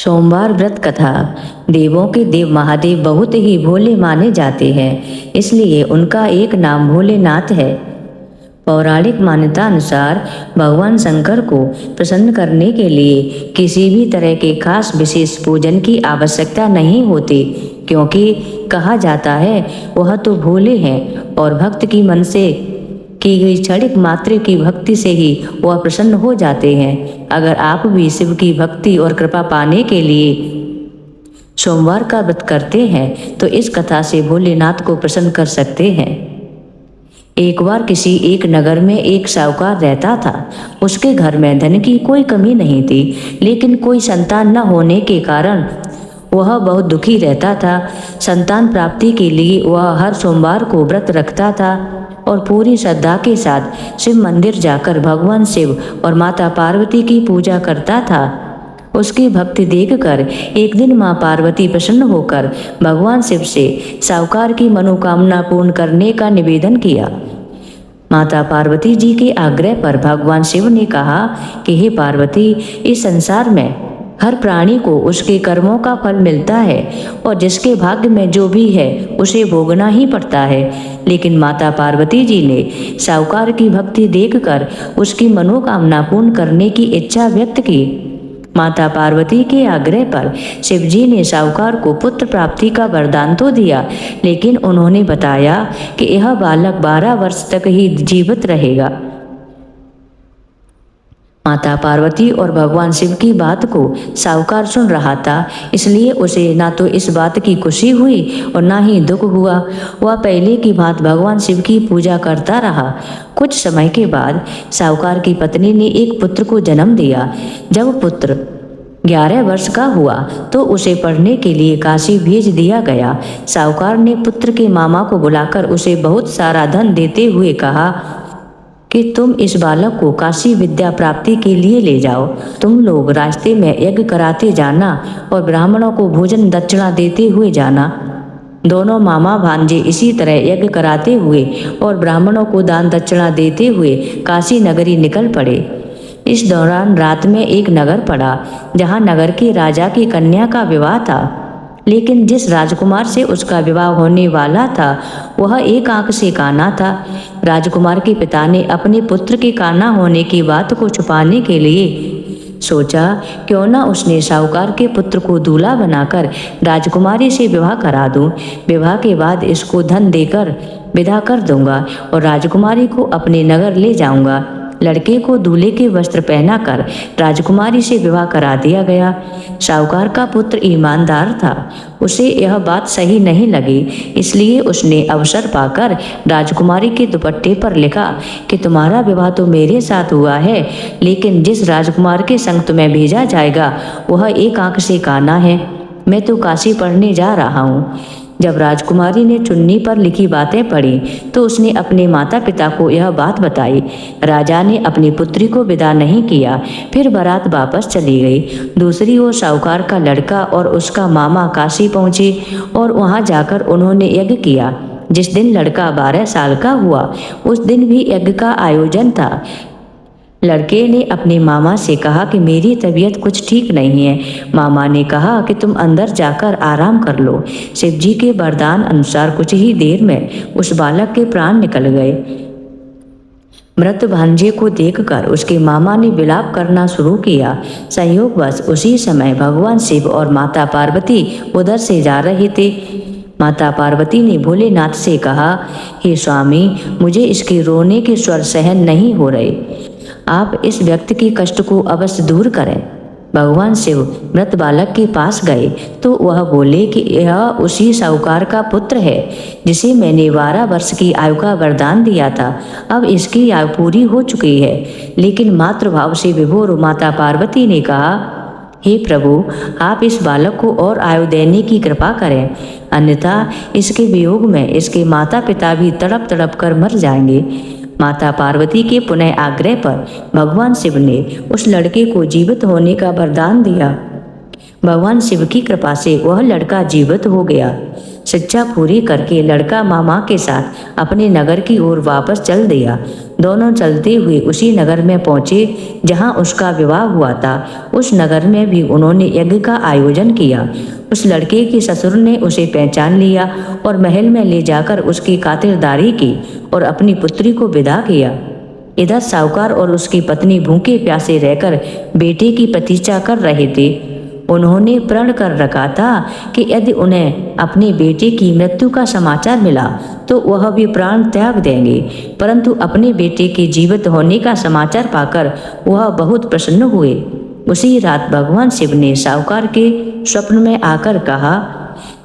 सोमवार व्रत कथा। देवों के देव महादेव बहुत ही भोले माने जाते हैं, इसलिए उनका एक नाम भोलेनाथ है। पौराणिक मान्यता अनुसार भगवान शंकर को प्रसन्न करने के लिए किसी भी तरह के खास विशेष पूजन की आवश्यकता नहीं होती, क्योंकि कहा जाता है वह तो भोले हैं और भक्त की मन से की गई क्षणिक मात्र की भक्ति से ही वह प्रसन्न हो जाते हैं। अगर आप भी शिव की भक्ति और कृपा पाने के लिए सोमवार का व्रत करते हैं तो इस कथा से भोलेनाथ को प्रसन्न कर सकते हैं। एक बार किसी एक नगर में एक साहूकार रहता था। उसके घर में धन की कोई कमी नहीं थी, लेकिन कोई संतान न होने के कारण वह बहुत दुखी रहता था। संतान प्राप्ति के लिए वह हर सोमवार को व्रत रखता था और पूरी श्रद्धा के साथ शिव मंदिर जाकर भगवान शिव और माता पार्वती की पूजा करता था। उसकी भक्ति देखकर एक दिन मां पार्वती प्रसन्न होकर भगवान शिव से साहूकार की मनोकामना पूर्ण करने का निवेदन किया। माता पार्वती जी के आग्रह पर भगवान शिव ने कहा कि हे पार्वती, इस संसार में हर प्राणी को उसके कर्मों का फल मिलता है और जिसके भाग्य में जो भी है उसे भोगना ही पड़ता है। लेकिन माता पार्वती जी ने साहूकार की भक्ति देखकर उसकी मनोकामना पूर्ण करने की इच्छा व्यक्त की। माता पार्वती के आग्रह पर शिवजी ने साहूकार को पुत्र प्राप्ति का वरदान तो दिया, लेकिन उन्होंने बताया कि यह बालक 12 वर्ष तक ही जीवित रहेगा। माता पार्वती और भगवान शिव की बात को साहूकार सुन रहा था, इसलिए उसे ना तो इस बात की खुशी हुई और ना ही दुख हुआ। वह पहले की बात भगवान शिव की पूजा करता रहा। कुछ समय के बाद साहूकार की पत्नी ने एक पुत्र को जन्म दिया। जब पुत्र 11 वर्ष का हुआ तो उसे पढ़ने के लिए काशी भेज दिया गया। साहूकार ने पुत्र के मामा को बुलाकर उसे बहुत सारा धन देते हुए कहा कि तुम इस बालक को काशी विद्या प्राप्ति के लिए ले जाओ। तुम लोग रास्ते में यज्ञ कराते जाना और ब्राह्मणों को भोजन दक्षिणा देते हुए जाना। दोनों मामा भांजे इसी तरह यज्ञ कराते हुए और ब्राह्मणों को दान दक्षिणा देते हुए काशी नगरी निकल पड़े। इस दौरान रात में एक नगर पड़ा जहाँ नगर के राजा की कन्या का विवाह था, लेकिन जिस राजकुमार से उसका विवाह होने वाला था वह एक आंख से काना था। राजकुमार के पिता ने अपने पुत्र के काना होने की बात को छुपाने के लिए सोचा क्यों ना उसने साहूकार के पुत्र को दूल्हा बनाकर राजकुमारी से विवाह करा दूं। विवाह के बाद इसको धन देकर विदा कर दूंगा और राजकुमारी को अपने नगर ले जाऊंगा। लड़के को दूल्हे के वस्त्र पहनाकर राजकुमारी से विवाह करा दिया गया। साहूकार का पुत्र ईमानदार था, उसे यह बात सही नहीं लगी, इसलिए उसने अवसर पाकर राजकुमारी के दुपट्टे पर लिखा कि तुम्हारा विवाह तो मेरे साथ हुआ है, लेकिन जिस राजकुमार के संग तुम्हें भेजा जाएगा वह एक आंख से काना है। मैं तो काशी पढ़ने जा रहा हूँ। जब राजकुमारी ने चुन्नी पर लिखी बातें पढ़ी तो उसने अपने माता पिता को यह बात बताई। राजा ने अपनी पुत्री को विदा नहीं किया, फिर बारात वापस चली गई। दूसरी ओर साहूकार का लड़का और उसका मामा काशी पहुंचे और वहां जाकर उन्होंने यज्ञ किया। जिस दिन लड़का 12 साल का हुआ उस दिन भी यज्ञ का आयोजन था। लड़के ने अपने मामा से कहा कि मेरी तबीयत कुछ ठीक नहीं है। मामा ने कहा कि तुम अंदर जाकर आराम कर लो। शिवजी के वरदान अनुसार कुछ ही देर में उस बालक के प्राण निकल गए। मृत भांजे को देखकर उसके मामा ने विलाप करना शुरू किया। संयोगवश उसी समय भगवान शिव और माता पार्वती उधर से जा रहे थे। माता पार्वती ने भोलेनाथ से कहा, हे स्वामी, मुझे इसके रोने के स्वर सहन नहीं हो रहे, आप इस व्यक्ति के कष्ट को अवश्य दूर करें। भगवान शिव मृत बालक के पास गए तो वह बोले कि यह उसी साहूकार का पुत्र है जिसे मैंने 12 वर्ष की आयु का वरदान दिया था। अब इसकी आयु पूरी हो चुकी है। लेकिन मातृभाव से विभोर माता पार्वती ने कहा, हे प्रभु, आप इस बालक को और आयु देने की कृपा करें, अन्यथा इसके वियोग में इसके माता पिता भी तड़प तड़प कर मर जाएंगे। माता पार्वती के पुनः आग्रह पर भगवान शिव ने उस लड़के को जीवित होने का वरदान दिया। भगवान शिव की कृपा से वह लड़का जीवित हो गया। शिक्षा पूरी करके लड़का मामा के साथ अपने नगर की ओर वापस चल दिया। दोनों चलते हुए उसी नगर में पहुंचे जहां उसका विवाह हुआ था। उस नगर में भी उन्होंने यज्ञ का आयोजन किया। उस लड़के के ससुर ने उसे पहचान लिया और महल में ले जाकर उसकी खातिरदारी की और अपनी पुत्री को विदा किया। इधर साहूकार और उसकी पत्नी भूखे प्यासे रहकर बेटे की प्रतीक्षा कर रहे थे। उन्होंने प्रण कर रखा था कि यदि उन्हें अपने बेटे की मृत्यु का समाचार मिला तो वह भी प्राण त्याग देंगे, परंतु अपने बेटे के जीवित होने का समाचार पाकर वह बहुत प्रसन्न हुए। उसी रात भगवान शिव ने साहूकार के स्वप्न में आकर कहा,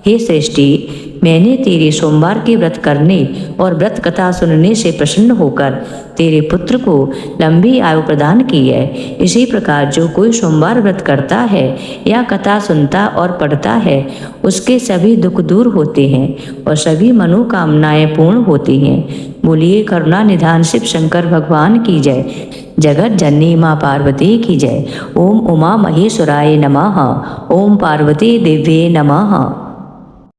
हे सृष्टि, मैंने तेरे सोमवार के व्रत करने और व्रत कथा सुनने से प्रसन्न होकर तेरे पुत्र को लंबी आयु प्रदान की है। इसी प्रकार जो कोई सोमवार व्रत करता है या कथा सुनता और पढ़ता है उसके सभी दुख दूर होते हैं और सभी मनोकामनाएं पूर्ण होती हैं। बोलिए करुणा निधान शिव शंकर भगवान की जय। जगत जननी माँ पार्वती की जय। ओम उमा महेश्वराय नमः। ओम पार्वती देव्ये नमः।